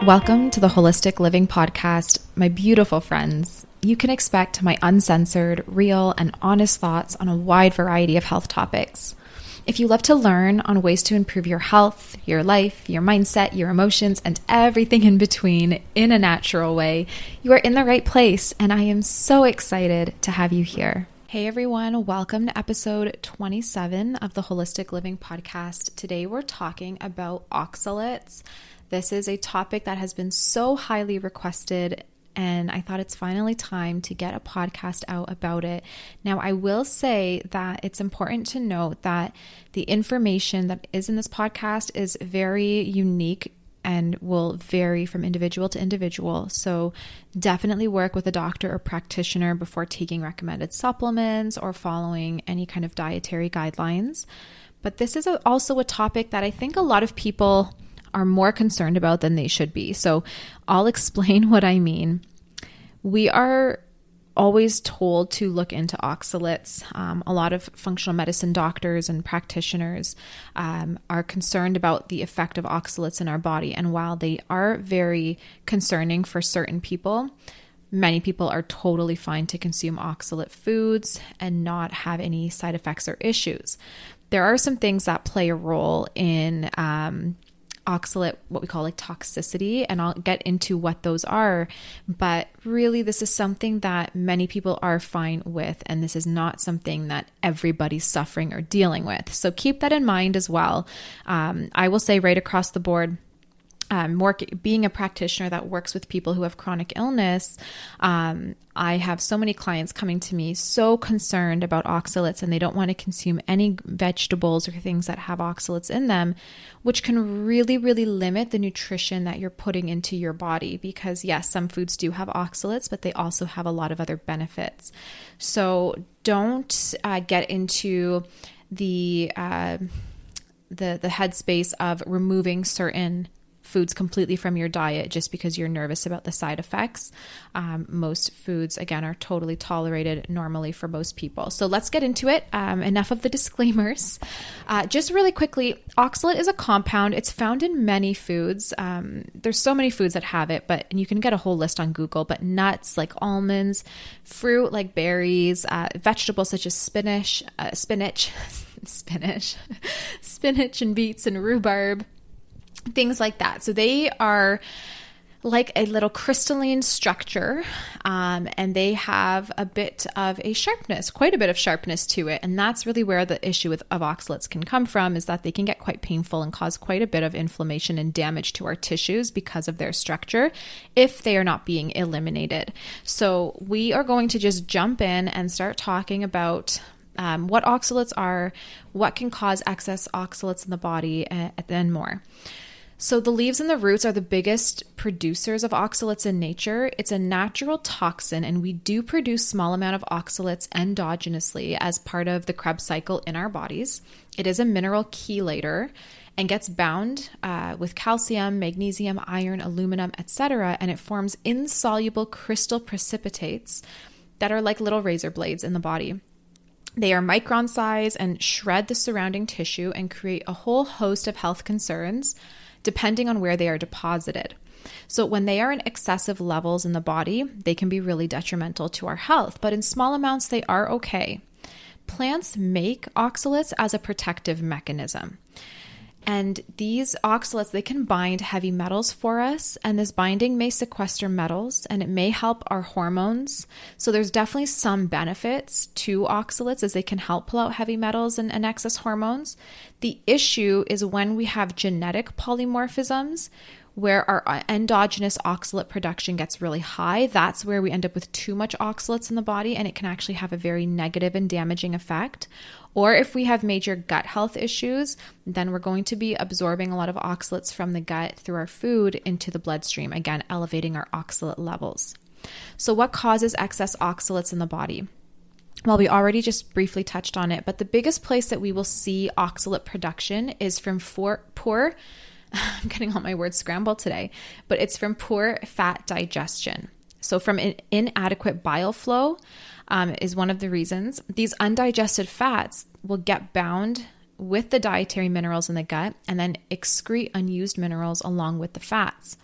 Welcome to the Holistic Living Podcast, my beautiful friends. You can expect my uncensored, real, and honest thoughts on a wide variety of health topics. If you love to learn on ways to improve your health, your life, your mindset, your emotions, and everything in between in a natural way, you are in the right place, and I am so excited to have you here. Hey everyone, welcome to episode 27 of the Holistic Living Podcast. Today we're talking about oxalates. This is a topic that has been so highly requested, and I thought it's finally time to get a podcast out about it. Now, I will say that it's important to note that the information that is in this podcast is very unique and will vary from individual to individual. So definitely work with a doctor or practitioner before taking recommended supplements or following any kind of dietary guidelines. But this is also a topic that I think a lot of people are more concerned about than they should be. So I'll explain what I mean. We are always told to look into oxalates. A lot of functional medicine doctors and practitioners are concerned about the effect of oxalates in our body. And while they are very concerning for certain people, many people are totally fine to consume oxalate foods and not have any side effects or issues. There are some things that play a role in oxalate, what we call like toxicity, and I'll get into what those are. But really, this is something that many people are fine with, and this is not something that everybody's suffering or dealing with. So keep that in mind as well. I will say right across the board, being a practitioner that works with people who have chronic illness, I have so many clients coming to me so concerned about oxalates, and they don't want to consume any vegetables or things that have oxalates in them, which can really, really limit the nutrition that you're putting into your body. Because yes, some foods do have oxalates, but they also have a lot of other benefits. So don't get into the headspace of removing certain foods completely from your diet just because you're nervous about the side effects. Most foods, again, are totally tolerated normally for most people. So let's get into it. Enough of the disclaimers. Just really quickly, oxalate is a compound. It's found in many foods. There's so many foods that have it, and you can get a whole list on Google, but nuts like almonds, fruit like berries, vegetables such as spinach and beets and rhubarb, things like that. So they are like a little crystalline structure, and they have a bit of a sharpness, quite a bit of sharpness to it. And that's really where the issue of oxalates can come from, is that they can get quite painful and cause quite a bit of inflammation and damage to our tissues because of their structure if they are not being eliminated. So we are going to just jump in and start talking about what oxalates are, what can cause excess oxalates in the body, and more. So the leaves and the roots are the biggest producers of oxalates in nature. It's a natural toxin, and we do produce small amount of oxalates endogenously as part of the Krebs cycle in our bodies. It is a mineral chelator and gets bound with calcium, magnesium, iron, aluminum, etc., and it forms insoluble crystal precipitates that are like little razor blades in the body. They are micron size and shred the surrounding tissue and create a whole host of health concerns depending on where they are deposited. So when they are in excessive levels in the body, they can be really detrimental to our health, but in small amounts, they are okay. Plants make oxalates as a protective mechanism. And these oxalates, they can bind heavy metals for us, and this binding may sequester metals, and it may help our hormones. So there's definitely some benefits to oxalates, as they can help pull out heavy metals and excess hormones. The issue is when we have genetic polymorphisms, where our endogenous oxalate production gets really high. That's where we end up with too much oxalates in the body, and it can actually have a very negative and damaging effect. Or if we have major gut health issues, then we're going to be absorbing a lot of oxalates from the gut through our food into the bloodstream, again, elevating our oxalate levels. So what causes excess oxalates in the body? Well, we already just briefly touched on it, but the biggest place that we will see oxalate production is from poor I'm getting all my words scrambled today, but it's from poor fat digestion. So from inadequate bile flow is one of the reasons. These undigested fats will get bound with the dietary minerals in the gut and then excrete unused minerals along with the fats.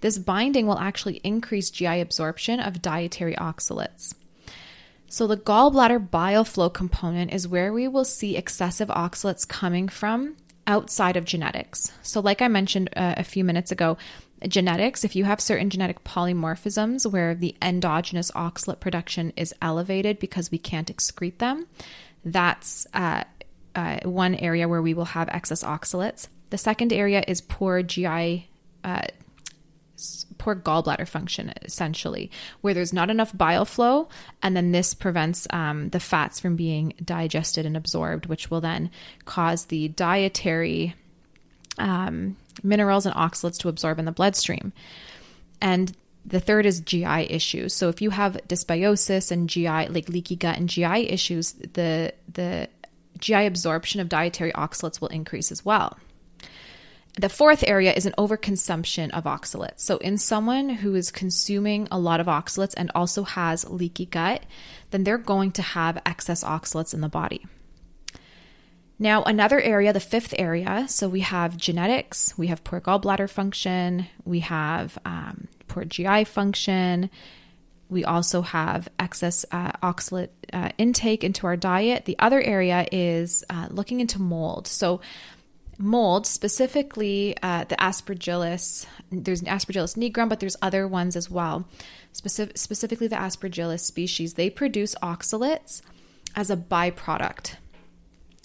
this binding will actually increase GI absorption of dietary oxalates. So the gallbladder bile flow component is where we will see excessive oxalates coming from outside of genetics. So like I mentioned a few minutes ago, genetics, if you have certain genetic polymorphisms where the endogenous oxalate production is elevated because we can't excrete them, that's one area where we will have excess oxalates. The second area is poor gallbladder function, essentially, where there's not enough bile flow, and then this prevents the fats from being digested and absorbed, which will then cause the dietary minerals and oxalates to absorb in the bloodstream. And the third is GI issues. So if you have dysbiosis and GI, like leaky gut and GI issues, the GI absorption of dietary oxalates will increase as well. The fourth area is an overconsumption of oxalates. So in someone who is consuming a lot of oxalates and also has leaky gut, then they're going to have excess oxalates in the body. Now, another area, the fifth area, so we have genetics, we have poor gallbladder function, we have poor GI function, we also have excess oxalate intake into our diet. The other area is looking into mold. So mold, specifically the Aspergillus, there's an Aspergillus nigrum, but there's other ones as well. Specifically the Aspergillus species, they produce oxalates as a byproduct.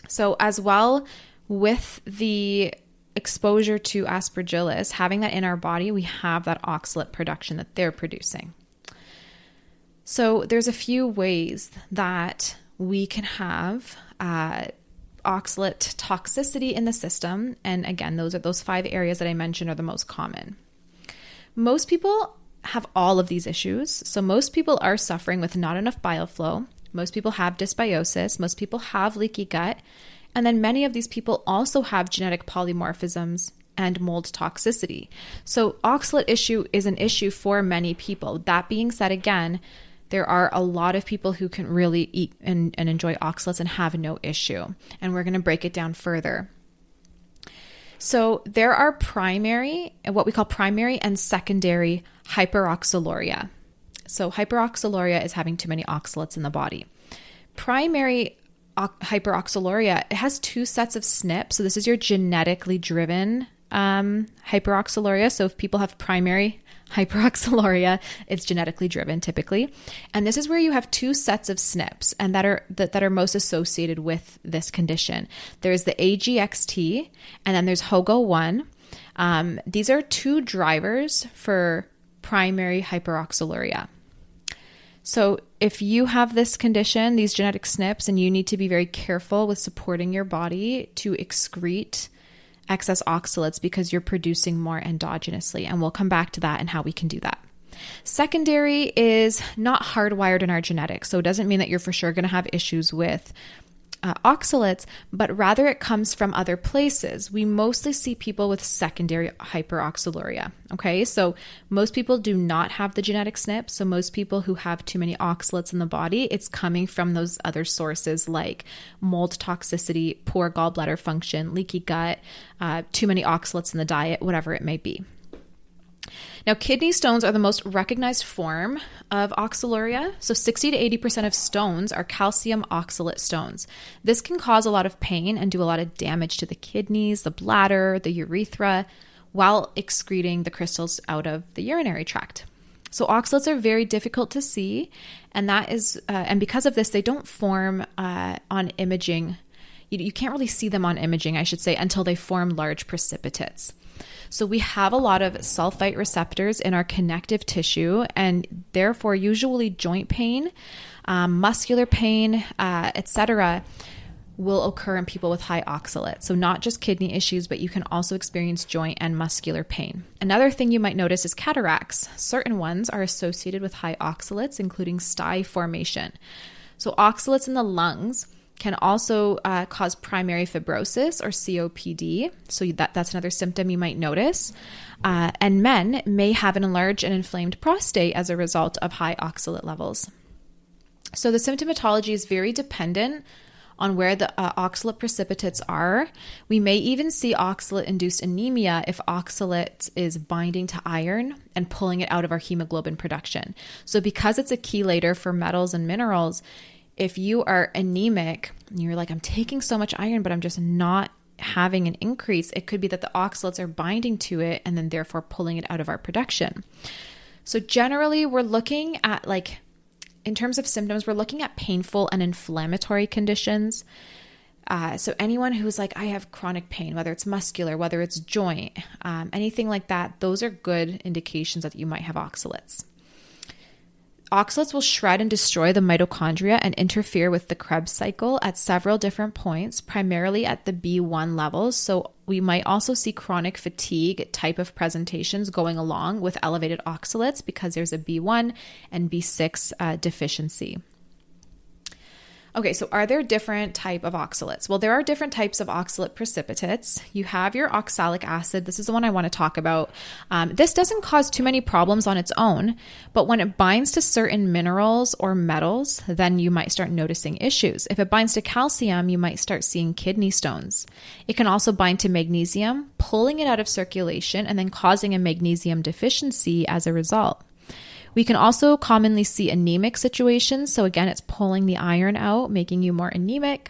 So as well with the exposure to Aspergillus, having that in our body, we have that oxalate production that they're producing. So there's a few ways that we can have oxalate toxicity in the system. And again, those 5 areas that I mentioned are the most common. Most people have all of these issues. So most people are suffering with not enough bile flow. Most people have dysbiosis. Most people have leaky gut. And then many of these people also have genetic polymorphisms and mold toxicity. So oxalate issue is an issue for many people. That being said, again, there are a lot of people who can really eat and enjoy oxalates and have no issue. And we're going to break it down further. So there are what we call primary and secondary hyperoxaluria. So hyperoxaluria is having too many oxalates in the body. Primary hyperoxaluria, it has 2 sets of SNPs. So this is your genetically driven hyperoxaluria. So if people have primary hyperoxaluria, it's genetically driven typically. And this is where you have 2 sets of SNPs and that are most associated with this condition. There's the AGXT and then there's HOGO1. These are 2 drivers for primary hyperoxaluria. So if you have this condition, these genetic SNPs, and you need to be very careful with supporting your body to excrete excess oxalates because you're producing more endogenously. And we'll come back to that and how we can do that. Secondary is not hardwired in our genetics. So it doesn't mean that you're for sure going to have issues with oxalates, but rather it comes from other places. We mostly see people with secondary hyperoxaluria. Okay, so most people do not have the genetic SNP. So most people who have too many oxalates in the body, it's coming from those other sources like mold toxicity, poor gallbladder function, leaky gut, too many oxalates in the diet, whatever it may be. Now, kidney stones are the most recognized form of oxaluria. So 60 to 80% of stones are calcium oxalate stones. This can cause a lot of pain and do a lot of damage to the kidneys, the bladder, the urethra, while excreting the crystals out of the urinary tract. So oxalates are very difficult to see, and because of this, they don't form on imaging. You can't really see them on imaging, I should say, until they form large precipitates. So we have a lot of sulfite receptors in our connective tissue, and therefore usually joint pain, muscular pain, etc., will occur in people with high oxalate. So not just kidney issues, but you can also experience joint and muscular pain. Another thing you might notice is cataracts. Certain ones are associated with high oxalates, including sty formation. So oxalates in the lungs can also cause primary fibrosis or COPD. So that's another symptom you might notice. And men may have an enlarged and inflamed prostate as a result of high oxalate levels. So the symptomatology is very dependent on where the oxalate precipitates are. We may even see oxalate-induced anemia if oxalate is binding to iron and pulling it out of our hemoglobin production. So because it's a chelator for metals and minerals, if you are anemic and you're like, I'm taking so much iron, but I'm just not having an increase, it could be that the oxalates are binding to it and then therefore pulling it out of our production. So generally we're looking at, like, in terms of symptoms, we're looking at painful and inflammatory conditions. So anyone who's like, I have chronic pain, whether it's muscular, whether it's joint, anything like that, those are good indications that you might have oxalates. Oxalates will shred and destroy the mitochondria and interfere with the Krebs cycle at several different points, primarily at the B1 levels. So we might also see chronic fatigue type of presentations going along with elevated oxalates because there's a B1 and B6 deficiency. Okay, so are there different type of oxalates? Well, there are different types of oxalate precipitates. You have your oxalic acid. This is the one I want to talk about. This doesn't cause too many problems on its own, but when it binds to certain minerals or metals, then you might start noticing issues. If it binds to calcium, you might start seeing kidney stones. It can also bind to magnesium, pulling it out of circulation and then causing a magnesium deficiency as a result. We can also commonly see anemic situations. So again, it's pulling the iron out, making you more anemic.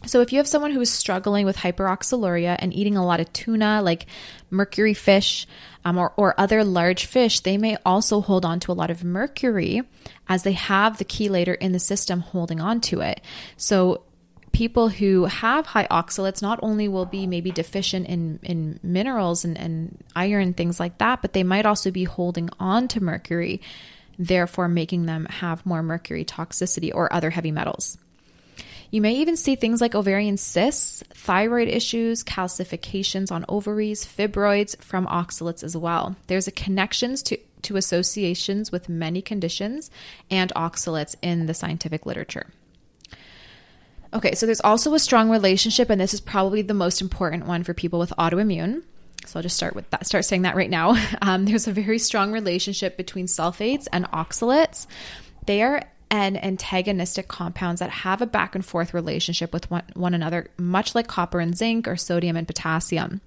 So if you have someone who is struggling with hyperoxaluria and eating a lot of tuna, like mercury fish, or other large fish, they may also hold on to a lot of mercury as they have the chelator in the system holding on to it. So people who have high oxalates not only will be maybe deficient in minerals and iron, things like that, but they might also be holding on to mercury, therefore making them have more mercury toxicity or other heavy metals. You may even see things like ovarian cysts, thyroid issues, calcifications on ovaries, fibroids from oxalates as well. There's a connections to associations with many conditions and oxalates in the scientific literature. Okay, so there's also a strong relationship, and this is probably the most important one for people with autoimmune. So I'll just start saying that right now. There's a very strong relationship between sulfates and oxalates. They are antagonistic compounds that have a back and forth relationship with one another, much like copper and zinc or sodium and potassium.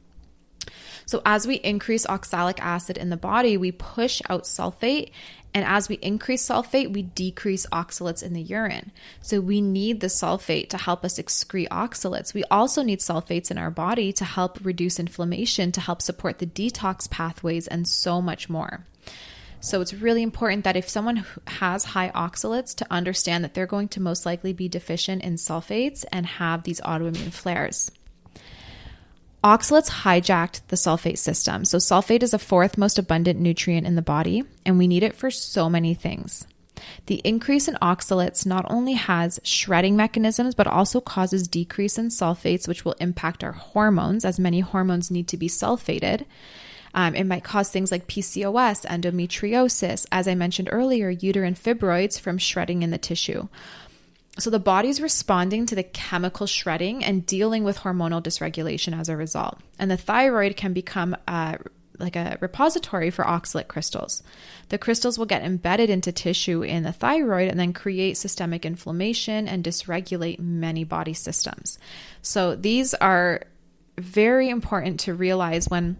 So as we increase oxalic acid in the body, we push out sulfate. And as we increase sulfate, we decrease oxalates in the urine. So we need the sulfate to help us excrete oxalates. We also need sulfates in our body to help reduce inflammation, to help support the detox pathways, and so much more. So it's really important that if someone has high oxalates, to understand that they're going to most likely be deficient in sulfates and have these autoimmune flares. Oxalates hijacked the sulfate system. So sulfate is the fourth most abundant nutrient in the body, and we need it for so many things. The increase in oxalates not only has shredding mechanisms, but also causes decrease in sulfates, which will impact our hormones, as many hormones need to be sulfated. It might cause things like PCOS, endometriosis, as I mentioned earlier, uterine fibroids from shredding in the tissue. So the body's responding to the chemical shredding and dealing with hormonal dysregulation as a result. And the thyroid can become like a repository for oxalate crystals. The crystals will get embedded into tissue in the thyroid and then create systemic inflammation and dysregulate many body systems. So these are very important to realize when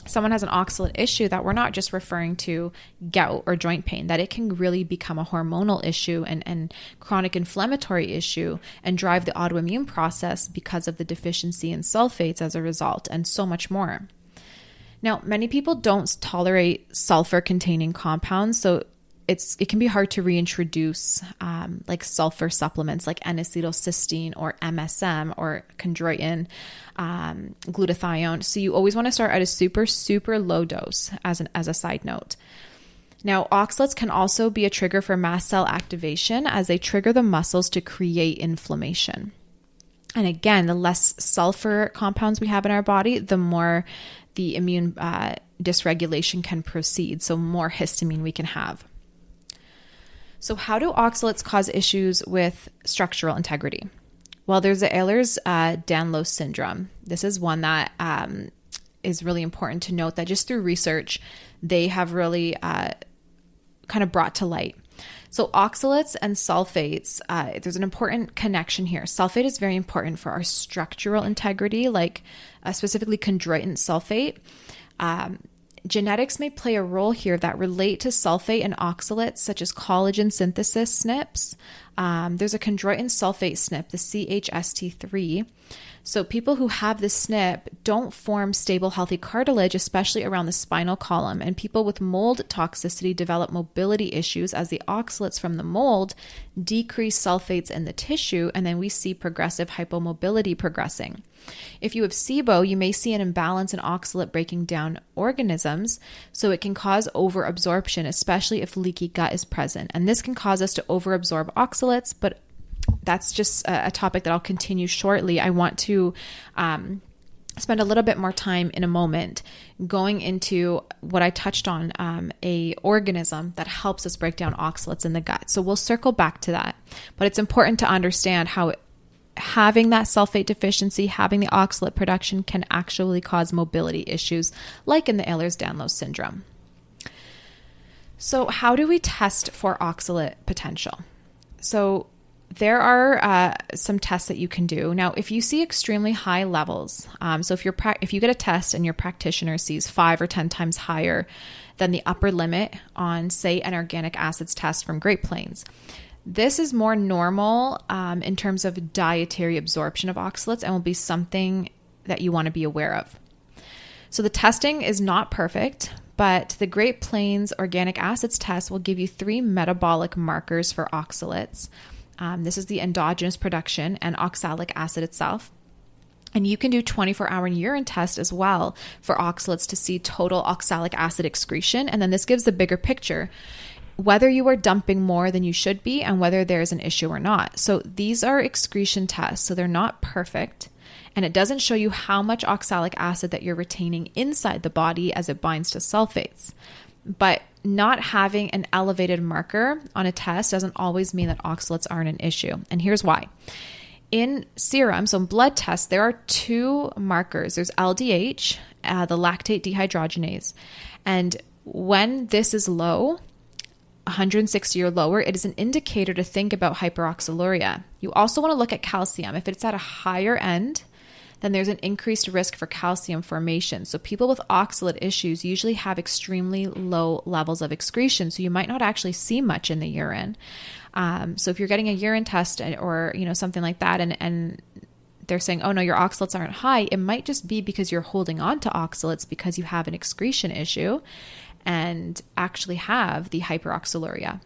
someone has an oxalate issue, that we're not just referring to gout or joint pain, that it can really become a hormonal issue and chronic inflammatory issue and drive the autoimmune process because of the deficiency in sulfates as a result, and so much more. Now, many people don't tolerate sulfur-containing compounds, so it can be hard to reintroduce like sulfur supplements like N-acetylcysteine or MSM or chondroitin, glutathione. So you always want to start at a super, super low dose as a side note. Now, oxalates can also be a trigger for mast cell activation as they trigger the muscles to create inflammation. And again, the less sulfur compounds we have in our body, the more the immune dysregulation can proceed. So more histamine we can have. So how do oxalates cause issues with structural integrity? Well, there's the Ehlers-Danlos syndrome. This is one that is really important to note that just through research, they have really kind of brought to light. So oxalates and sulfates, there's an important connection here. Sulfate is very important for our structural integrity, like specifically chondroitin sulfate. Genetics may play a role here that relate to sulfate and oxalates, such as collagen synthesis SNPs. There's a chondroitin sulfate SNP, the CHST3. So people who have this SNP don't form stable, healthy cartilage, especially around the spinal column. And people with mold toxicity develop mobility issues as the oxalates from the mold decrease sulfates in the tissue, and then we see progressive hypomobility progressing. If you have SIBO, you may see an imbalance in oxalate breaking down organisms, so it can cause overabsorption, especially if leaky gut is present. And this can cause us to overabsorb oxalates, but that's just a topic that I'll continue shortly. I want to spend a little bit more time in a moment going into what I touched on, a organism that helps us break down oxalates in the gut. So we'll circle back to that. But it's important to understand how having that sulfate deficiency, having the oxalate production can actually cause mobility issues, like in the Ehlers-Danlos syndrome. So how do we test for oxalate potential? So there are some tests that you can do. Now, if you see extremely high levels, so if you get a test and your practitioner sees 5 or 10 times higher than the upper limit on, say, an organic acids test from Great Plains, this is more normal in terms of dietary absorption of oxalates and will be something that you want to be aware of. So the testing is not perfect, but the Great Plains organic acids test will give you 3 metabolic markers for oxalates. This is the endogenous production and oxalic acid itself. And you can do 24-hour urine test as well for oxalates to see total oxalic acid excretion. And then this gives the bigger picture, whether you are dumping more than you should be and whether there's an issue or not. So these are excretion tests, so they're not perfect. And it doesn't show you how much oxalic acid that you're retaining inside the body as it binds to sulfates. But not having an elevated marker on a test doesn't always mean that oxalates aren't an issue. And here's why. In serum, so in blood tests, there are 2 markers. There's LDH, the lactate dehydrogenase. And when this is low, 160 or lower, it is an indicator to think about hyperoxaluria. You also want to look at calcium. If it's at a higher end, then there's an increased risk for calcium formation. So people with oxalate issues usually have extremely low levels of excretion, so you might not actually see much in the urine. So if you're getting a urine test or something like that, and they're saying, oh no, your oxalates aren't high, it might just be because you're holding on to oxalates because you have an excretion issue and actually have the hyperoxaluria.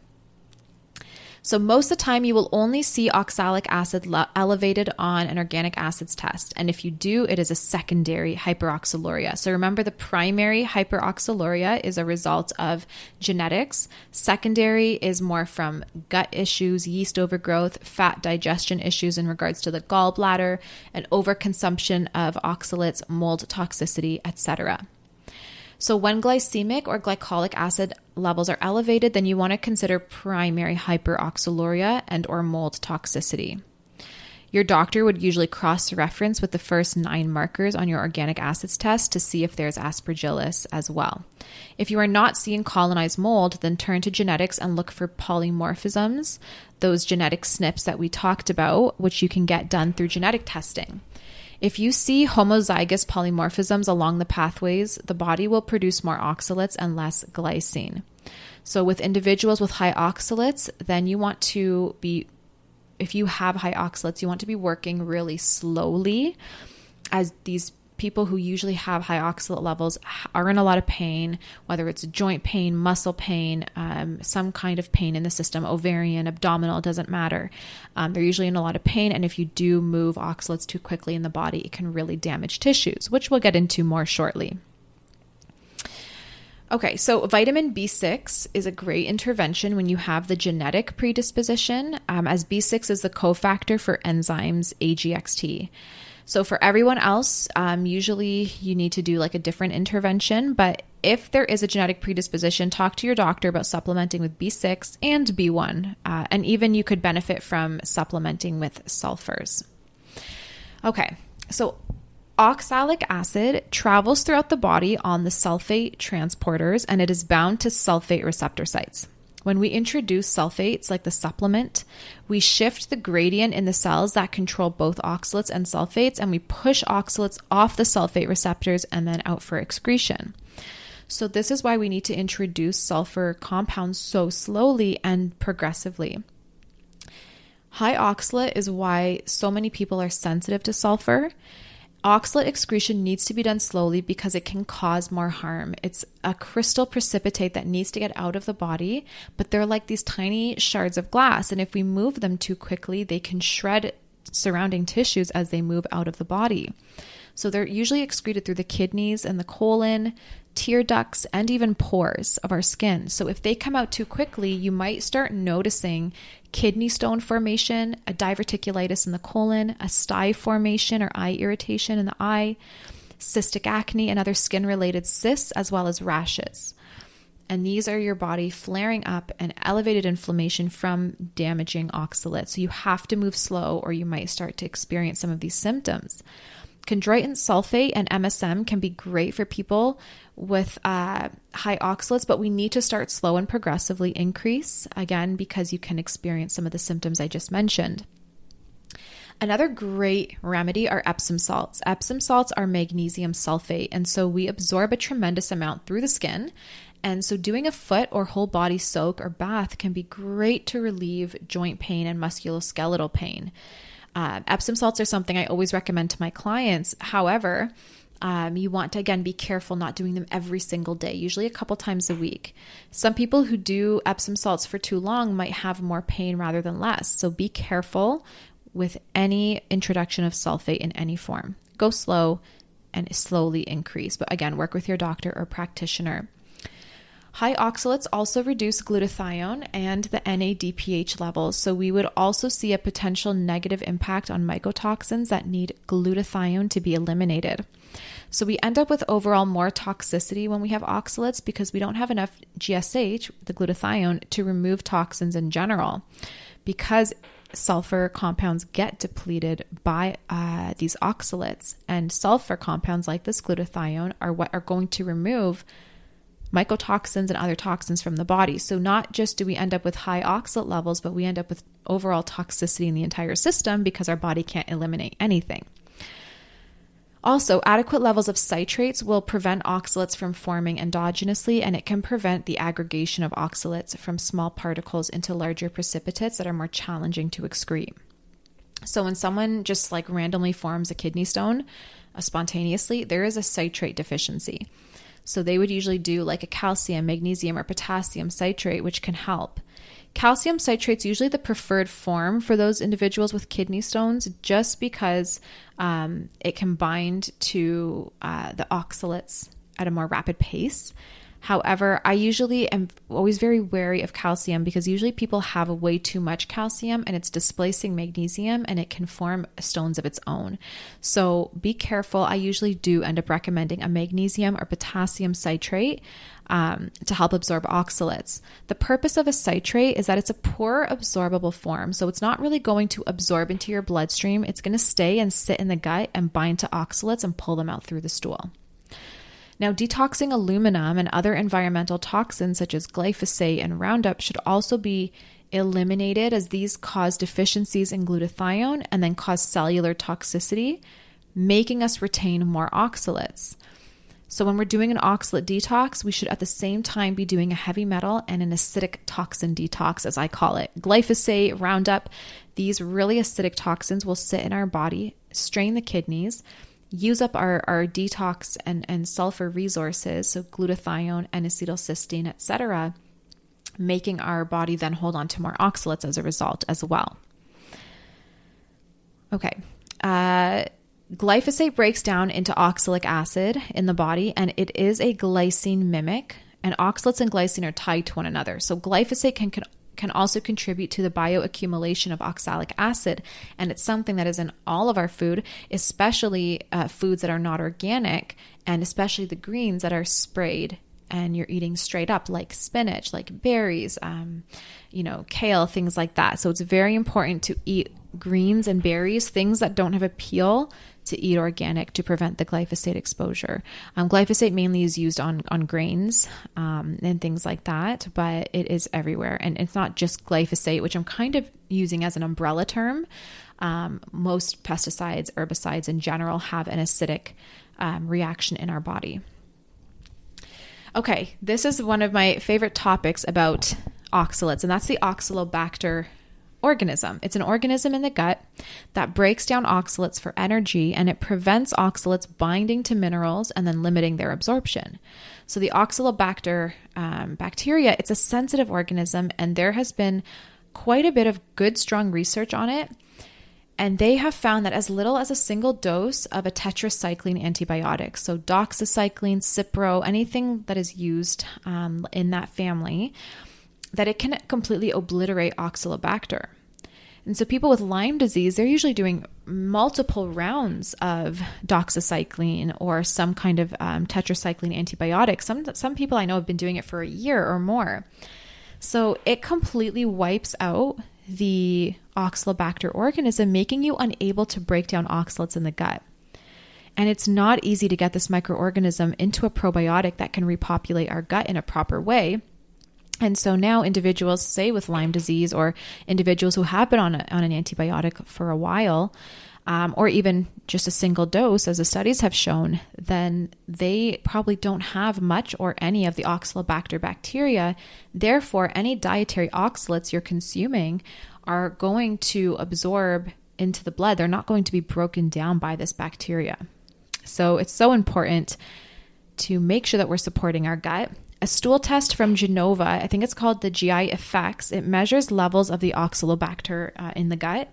So most of the time you will only see oxalic acid elevated on an organic acids test. And if you do, it is a secondary hyperoxaluria. So remember, the primary hyperoxaluria is a result of genetics. Secondary is more from gut issues, yeast overgrowth, fat digestion issues in regards to the gallbladder, and overconsumption of oxalates, mold toxicity, etc. So when glycemic or glycolic acid levels are elevated, then you want to consider primary hyperoxaluria and or mold toxicity. Your doctor would usually cross-reference with the first 9 markers on your organic acids test to see if there's aspergillus as well. If you are not seeing colonized mold, then turn to genetics and look for polymorphisms, those genetic SNPs that we talked about, which you can get done through genetic testing. If you see homozygous polymorphisms along the pathways, the body will produce more oxalates and less glycine. So with individuals with high oxalates, then you want to be, if you have high oxalates, you want to be working really slowly, as these people who usually have high oxalate levels are in a lot of pain, whether it's joint pain, muscle pain, some kind of pain in the system, ovarian, abdominal, doesn't matter. They're usually in a lot of pain. And if you do move oxalates too quickly in the body, it can really damage tissues, which we'll get into more shortly. Okay, so vitamin B6 is a great intervention when you have the genetic predisposition, as B6 is the cofactor for enzymes AGXT. So for everyone else, usually you need to do like a different intervention, but if there is a genetic predisposition, talk to your doctor about supplementing with B6 and B1, and even you could benefit from supplementing with sulfurs. Okay, so oxalic acid travels throughout the body on the sulfate transporters, and it is bound to sulfate receptor sites. When we introduce sulfates, like the supplement, we shift the gradient in the cells that control both oxalates and sulfates, and we push oxalates off the sulfate receptors and then out for excretion. So this is why we need to introduce sulfur compounds so slowly and progressively. High oxalate is why so many people are sensitive to sulfur. Oxalate excretion needs to be done slowly because it can cause more harm. It's a crystal precipitate that needs to get out of the body, but they're like these tiny shards of glass. And if we move them too quickly, they can shred surrounding tissues as they move out of the body. So they're usually excreted through the kidneys and the colon, tear ducts, and even pores of our skin. So if they come out too quickly, you might start noticing kidney stone formation, a diverticulitis in the colon, a sty formation or eye irritation in the eye, cystic acne, and other skin-related cysts, as well as rashes. And these are your body flaring up and elevated inflammation from damaging oxalate. So you have to move slow or you might start to experience some of these symptoms. Chondroitin sulfate and MSM can be great for people with high oxalates, but we need to start slow and progressively increase, again, because you can experience some of the symptoms I just mentioned. Another great remedy are Epsom salts. Epsom salts are magnesium sulfate, and so we absorb a tremendous amount through the skin. And so doing a foot or whole body soak or bath can be great to relieve joint pain and musculoskeletal pain. Epsom salts are something I always recommend to my clients. However, you want to, again, be careful not doing them every single day, usually a couple times a week. Some people who do Epsom salts for too long might have more pain rather than less. So be careful with any introduction of sulfate in any form. Go slow and slowly increase. But again, work with your doctor or practitioner. High oxalates also reduce glutathione and the NADPH levels, so we would also see a potential negative impact on mycotoxins that need glutathione to be eliminated. So we end up with overall more toxicity when we have oxalates because we don't have enough GSH, the glutathione, to remove toxins in general. Because sulfur compounds get depleted by these oxalates, and sulfur compounds like this glutathione are what are going to remove mycotoxins and other toxins from the body. So not just do we end up with high oxalate levels, but we end up with overall toxicity in the entire system because our body can't eliminate anything. Also, adequate levels of citrates will prevent oxalates from forming endogenously, and it can prevent the aggregation of oxalates from small particles into larger precipitates that are more challenging to excrete. So when someone just like randomly forms a kidney stone spontaneously, there is a citrate deficiency. So they would usually do like a calcium, magnesium, or potassium citrate, which can help. Calcium citrate is usually the preferred form for those individuals with kidney stones just because it can bind to the oxalates at a more rapid pace. However, I usually am always very wary of calcium because usually people have way too much calcium and it's displacing magnesium and it can form stones of its own. So be careful. I usually do end up recommending a magnesium or potassium citrate to help absorb oxalates. The purpose of a citrate is that it's a poor absorbable form. So it's not really going to absorb into your bloodstream. It's going to stay and sit in the gut and bind to oxalates and pull them out through the stool. Now, detoxing aluminum and other environmental toxins such as glyphosate and Roundup should also be eliminated as these cause deficiencies in glutathione and then cause cellular toxicity, making us retain more oxalates. So when we're doing an oxalate detox, we should at the same time be doing a heavy metal and an acidic toxin detox, as I call it. Glyphosate, Roundup, these really acidic toxins will sit in our body, strain the kidneys, use up our detox and sulfur resources, so glutathione, N-acetylcysteine, etc., making our body then hold on to more oxalates as a result as well. Okay. Glyphosate breaks down into oxalic acid in the body, and it is a glycine mimic, and oxalates and glycine are tied to one another. So glyphosate can also contribute to the bioaccumulation of oxalic acid, and it's something that is in all of our food, especially foods that are not organic, and especially the greens that are sprayed and you're eating straight up, like spinach, like berries, kale, things like that. So it's very important to eat greens and berries, things that don't have a peel, to eat organic to prevent the glyphosate exposure. Glyphosate mainly is used on grains and things like that, but it is everywhere. And it's not just glyphosate, which I'm kind of using as an umbrella term. Most pesticides, herbicides in general have an acidic reaction in our body. Okay, this is one of my favorite topics about oxalates, and that's the Oxalobacter organism. It's an organism in the gut that breaks down oxalates for energy, and it prevents oxalates binding to minerals and then limiting their absorption. So the Oxalobacter bacteria, it's a sensitive organism, and there has been quite a bit of good, strong research on it. And they have found that as little as a single dose of a tetracycline antibiotic, so doxycycline, Cipro, anything that is used in that family, that it can completely obliterate Oxalobacter. And so people with Lyme disease, they're usually doing multiple rounds of doxycycline or some kind of tetracycline antibiotic. Some people I know have been doing it for a year or more. So it completely wipes out the Oxalobacter organism, making you unable to break down oxalates in the gut. And it's not easy to get this microorganism into a probiotic that can repopulate our gut in a proper way. And so now individuals, say with Lyme disease, or individuals who have been on an antibiotic for a while, or even just a single dose, as the studies have shown, then they probably don't have much or any of the Oxalobacter bacteria. Therefore, any dietary oxalates you're consuming are going to absorb into the blood. They're not going to be broken down by this bacteria. So it's so important to make sure that we're supporting our gut. A stool test from Genova, I think it's called the GI Effects, it measures levels of the Oxalobacter in the gut.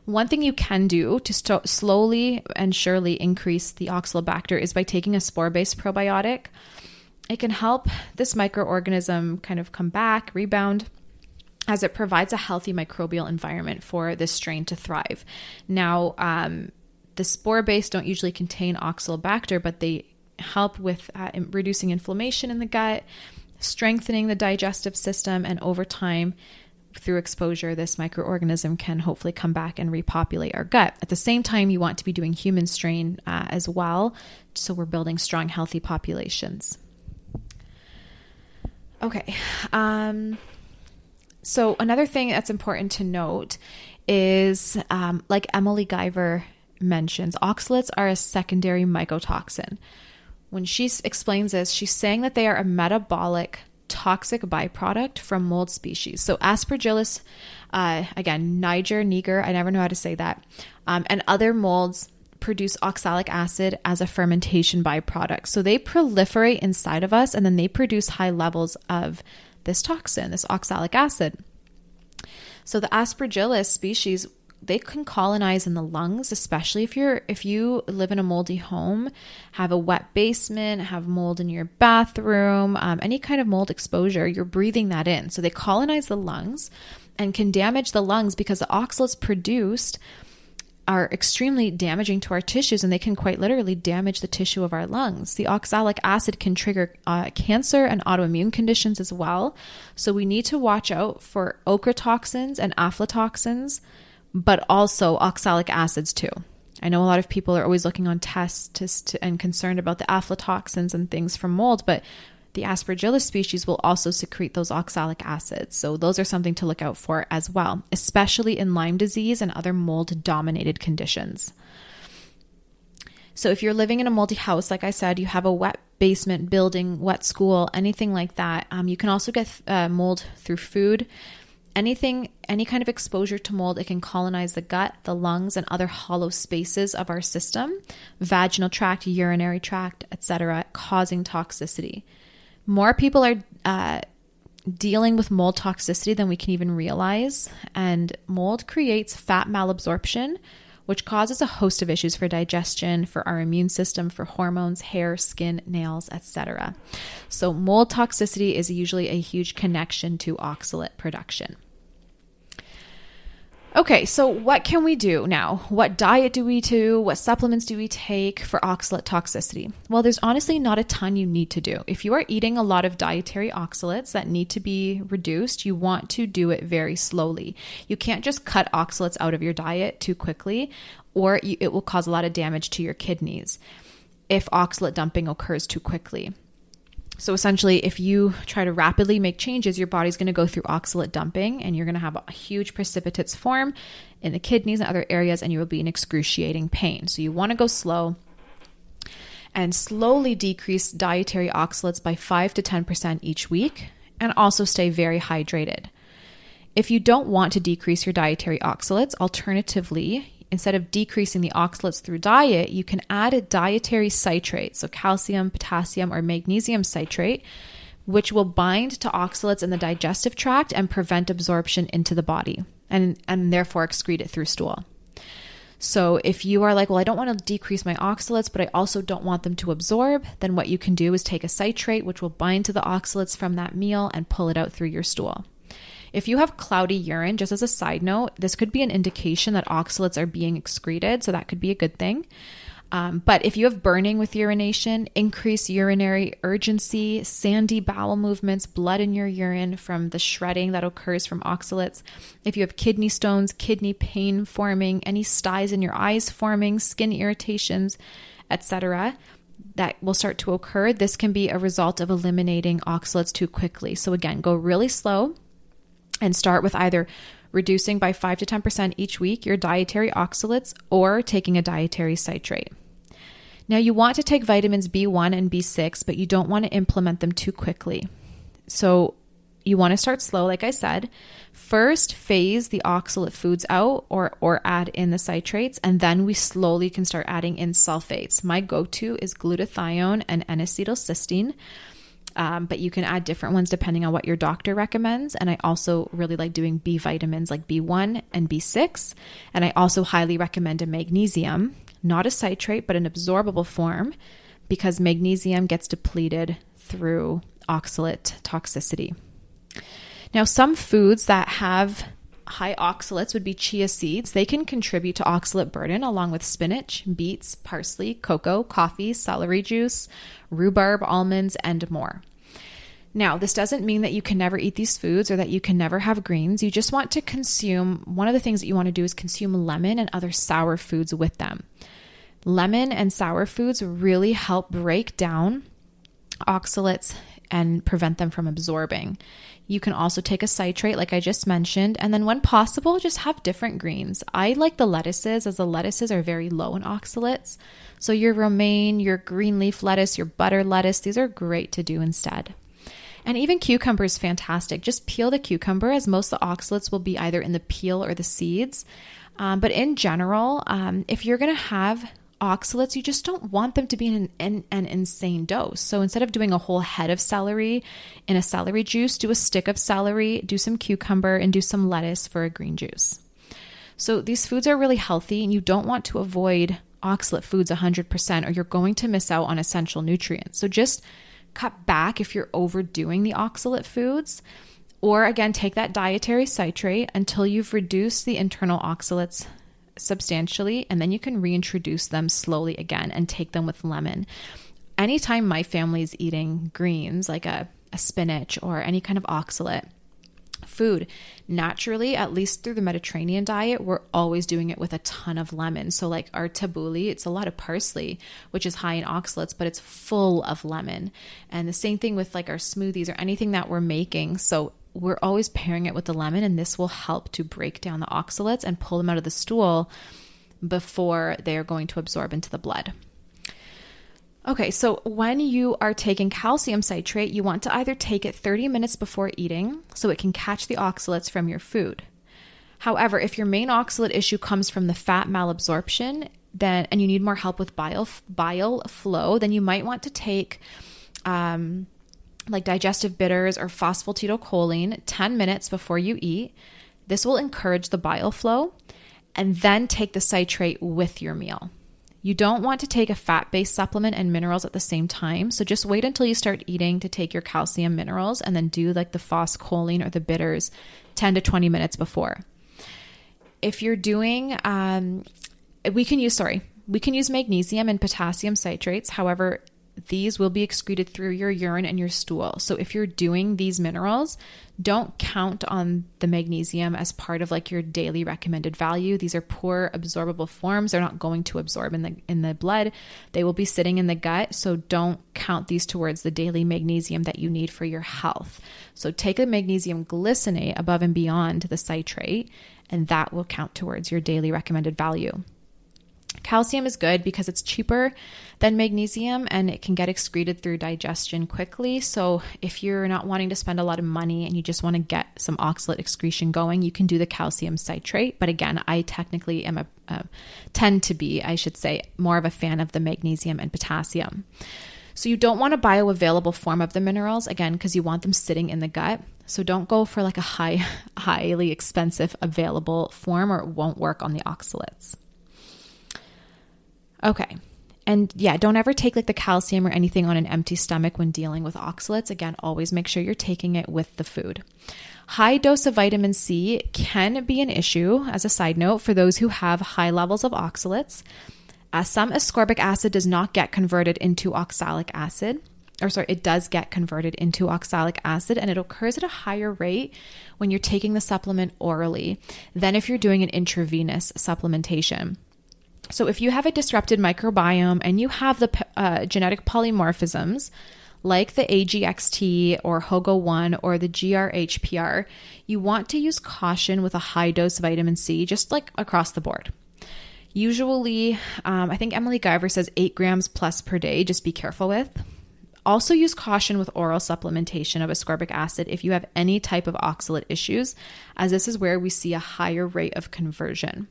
One thing you can do to slowly and surely increase the Oxalobacter is by taking a spore-based probiotic. It can help this microorganism kind of come back, rebound, as it provides a healthy microbial environment for this strain to thrive. Now, the spore-based don't usually contain Oxalobacter, but they help with reducing inflammation in the gut, strengthening the digestive system, and over time, through exposure, this microorganism can hopefully come back and repopulate our gut. At the same time, you want to be doing human strain as well, so we're building strong, healthy populations. Okay. So another thing that's important to note is, like Emily Guyver mentions, oxalates are a secondary mycotoxin. When she explains this, she's saying that they are a metabolic toxic byproduct from mold species. So Aspergillus, again, Niger, I never know how to say that, and other molds produce oxalic acid as a fermentation byproduct. So they proliferate inside of us, and then they produce high levels of this toxin, this oxalic acid. So the Aspergillus species, they can colonize in the lungs, especially if you live in a moldy home, have a wet basement, have mold in your bathroom, any kind of mold exposure, you're breathing that in. So they colonize the lungs and can damage the lungs because the oxalates produced are extremely damaging to our tissues, and they can quite literally damage the tissue of our lungs. The oxalic acid can trigger cancer and autoimmune conditions as well. So we need to watch out for ochratoxins and aflatoxins, but also oxalic acids too. I know a lot of people are always looking on tests and concerned about the aflatoxins and things from mold, but the Aspergillus species will also secrete those oxalic acids. So those are something to look out for as well, especially in Lyme disease and other mold-dominated conditions. So if you're living in a moldy house, like I said, you have a wet basement, building, wet school, anything like that, you can also get mold through food. Any kind of exposure to mold, it can colonize the gut, the lungs, and other hollow spaces of our system, vaginal tract, urinary tract, etc., causing toxicity. More people are dealing with mold toxicity than we can even realize, and mold creates fat malabsorption, which causes a host of issues for digestion, for our immune system, for hormones, hair, skin, nails, etc. So mold toxicity is usually a huge connection to oxalate production. Okay, so what can we do now? What diet do we do? What supplements do we take for oxalate toxicity? Well, there's honestly not a ton you need to do. If you are eating a lot of dietary oxalates that need to be reduced, you want to do it very slowly. You can't just cut oxalates out of your diet too quickly, or it will cause a lot of damage to your kidneys if oxalate dumping occurs too quickly. So essentially, if you try to rapidly make changes, your body's going to go through oxalate dumping and you're going to have a huge precipitates form in the kidneys and other areas, and you will be in excruciating pain. So you want to go slow and slowly decrease dietary oxalates by 5 to 10% each week, and also stay very hydrated. If you don't want to decrease your dietary oxalates, alternatively, instead of decreasing the oxalates through diet, you can add a dietary citrate, so calcium, potassium, or magnesium citrate, which will bind to oxalates in the digestive tract and prevent absorption into the body, and therefore excrete it through stool. So if you are like, well, I don't want to decrease my oxalates, but I also don't want them to absorb, then what you can do is take a citrate, which will bind to the oxalates from that meal and pull it out through your stool. If you have cloudy urine, just as a side note, this could be an indication that oxalates are being excreted, so that could be a good thing. But if you have burning with urination, increased urinary urgency, sandy bowel movements, blood in your urine from the shredding that occurs from oxalates, if you have kidney stones, kidney pain forming, any styes in your eyes forming, skin irritations, etc., that will start to occur, this can be a result of eliminating oxalates too quickly. So again, go really slow and start with either reducing by 5 to 10% each week your dietary oxalates or taking a dietary citrate. Now, you want to take vitamins B1 and B6, but you don't want to implement them too quickly. So you want to start slow, like I said. First, phase the oxalate foods out or add in the citrates, and then we slowly can start adding in sulfates. My go-to is glutathione and N-acetylcysteine. But you can add different ones depending on what your doctor recommends. And I also really like doing B vitamins like B1 and B6. And I also highly recommend a magnesium, not a citrate, but an absorbable form, because magnesium gets depleted through oxalate toxicity. Now, some foods that have high oxalates would be chia seeds. They can contribute to oxalate burden along with spinach, beets, parsley, cocoa, coffee, celery juice, rhubarb, almonds, and more. Now, this doesn't mean that you can never eat these foods or that you can never have greens. You just want to consume, one of the things that you want to do is consume lemon and other sour foods with them. Lemon and sour foods really help break down oxalates and prevent them from absorbing. You can also take a citrate, like I just mentioned, and then when possible, just have different greens. I like the lettuces, as the lettuces are very low in oxalates. So your romaine, your green leaf lettuce, your butter lettuce, these are great to do instead. And even cucumber is fantastic. Just peel the cucumber, as most of the oxalates will be either in the peel or the seeds. But in general, if you're going to have oxalates, you just don't want them to be in an insane dose. So instead of doing a whole head of celery in a celery juice, do a stick of celery, do some cucumber, and do some lettuce for a green juice. So these foods are really healthy, and you don't want to avoid oxalate foods 100%, or you're going to miss out on essential nutrients. So just cut back if you're overdoing the oxalate foods, or again, take that dietary citrate until you've reduced the internal oxalates substantially, and then you can reintroduce them slowly again and take them with lemon. Anytime my family is eating greens, like a spinach or any kind of oxalate food, naturally, at least through the Mediterranean diet, we're always doing it with a ton of lemon. So like our tabbouleh, it's a lot of parsley, which is high in oxalates, but it's full of lemon. And the same thing with like our smoothies or anything that we're making. So we're always pairing it with the lemon, and this will help to break down the oxalates and pull them out of the stool before they are going to absorb into the blood. Okay, so when you are taking calcium citrate, you want to either take it 30 minutes before eating so it can catch the oxalates from your food. However, if your main oxalate issue comes from the fat malabsorption, and you need more help with bile flow, then you might want to take like digestive bitters or phosphatidylcholine 10 minutes before you eat. This will encourage the bile flow, and then take the citrate with your meal. You don't want to take a fat-based supplement and minerals at the same time, so just wait until you start eating to take your calcium minerals, and then do like the phoscholine or the bitters 10 to 20 minutes before. if you're doing, we can use magnesium and potassium citrates. However, these will be excreted through your urine and your stool. So if you're doing these minerals, don't count on the magnesium as part of like your daily recommended value. These are poor absorbable forms. They're not going to absorb in the blood. They will be sitting in the gut. So don't count these towards the daily magnesium that you need for your health. So take a magnesium glycinate above and beyond the citrate, and that will count towards your daily recommended value. Calcium is good because it's cheaper than magnesium and it can get excreted through digestion quickly. So if you're not wanting to spend a lot of money and you just want to get some oxalate excretion going, you can do the calcium citrate. But again, I technically am tend to be more of a fan of the magnesium and potassium. So you don't want a bioavailable form of the minerals, again, because you want them sitting in the gut. So don't go for like a highly expensive available form, or it won't work on the oxalates. Okay. And yeah, don't ever take like the calcium or anything on an empty stomach when dealing with oxalates. Again, always make sure you're taking it with the food. High dose of vitamin C can be an issue, as a side note, for those who have high levels of oxalates. Some ascorbic acid does not get converted into oxalic acid. It does get converted into oxalic acid, and it occurs at a higher rate when you're taking the supplement orally than if you're doing an intravenous supplementation. So if you have a disrupted microbiome and you have the genetic polymorphisms like the AGXT or HOGO1 or the GRHPR, you want to use caution with a high dose vitamin C, just like across the board. Usually, I think Emily Guyver says 8 grams plus per day, just be careful with. Also use caution with oral supplementation of ascorbic acid if you have any type of oxalate issues, as this is where we see a higher rate of conversion.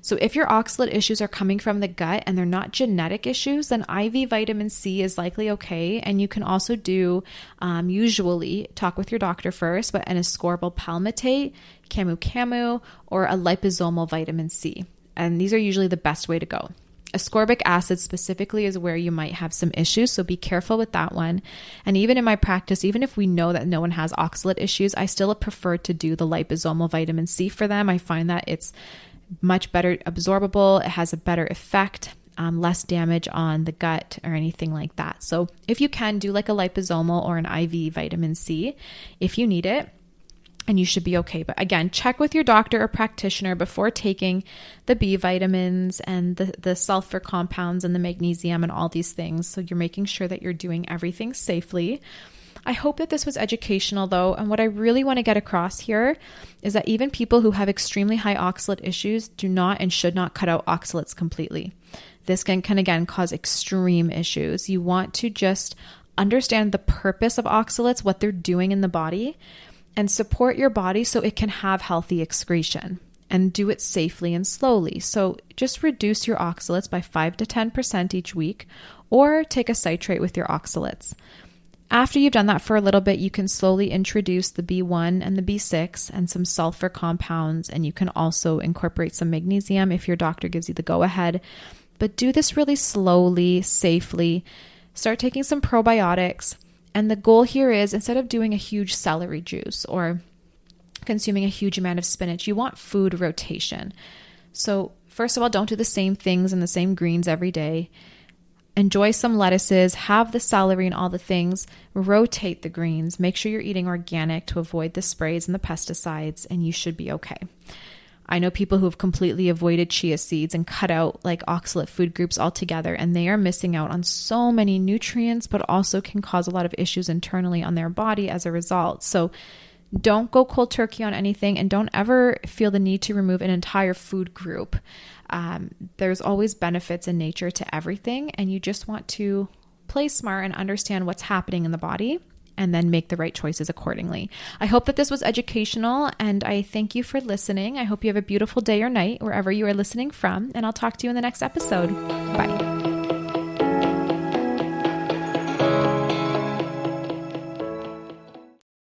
So if your oxalate issues are coming from the gut and they're not genetic issues, then IV vitamin C is likely okay. And you can also do, usually talk with your doctor first, but an ascorbyl palmitate, camu-camu, or a liposomal vitamin C. And these are usually the best way to go. Ascorbic acid specifically is where you might have some issues, so be careful with that one. And even in my practice, even if we know that no one has oxalate issues, I still prefer to do the liposomal vitamin C for them. I find that it's much better absorbable. It has a better effect, less damage on the gut or anything like that. So if you can, do like a liposomal or an IV vitamin C if you need it, and you should be okay. But again, check with your doctor or practitioner before taking the B vitamins and the sulfur compounds and the magnesium and all these things. So you're making sure that you're doing everything safely. I hope that this was educational though. And what I really want to get across here is that even people who have extremely high oxalate issues do not and should not cut out oxalates completely. This can again cause extreme issues. You want to just understand the purpose of oxalates, what they're doing in the body, and support your body so it can have healthy excretion, and do it safely and slowly. So just reduce your oxalates by 5 to 10% each week, or take a citrate with your oxalates. After you've done that for a little bit, you can slowly introduce the B1 and the B6 and some sulfur compounds, and you can also incorporate some magnesium if your doctor gives you the go-ahead. But do this really slowly, safely. Start taking some probiotics. And the goal here is, instead of doing a huge celery juice or consuming a huge amount of spinach, you want food rotation. So first of all, don't do the same things and the same greens every day. Enjoy some lettuces, have the celery and all the things, rotate the greens, make sure you're eating organic to avoid the sprays and the pesticides, and you should be okay. I know people who have completely avoided chia seeds and cut out like oxalate food groups altogether, and they are missing out on so many nutrients, but also can cause a lot of issues internally on their body as a result. So don't go cold turkey on anything, and don't ever feel the need to remove an entire food group. There's always benefits in nature to everything, and you just want to play smart and understand what's happening in the body and then make the right choices accordingly. I hope that this was educational, and I thank you for listening. I hope you have a beautiful day or night wherever you are listening from, and I'll talk to you in the next episode. Bye.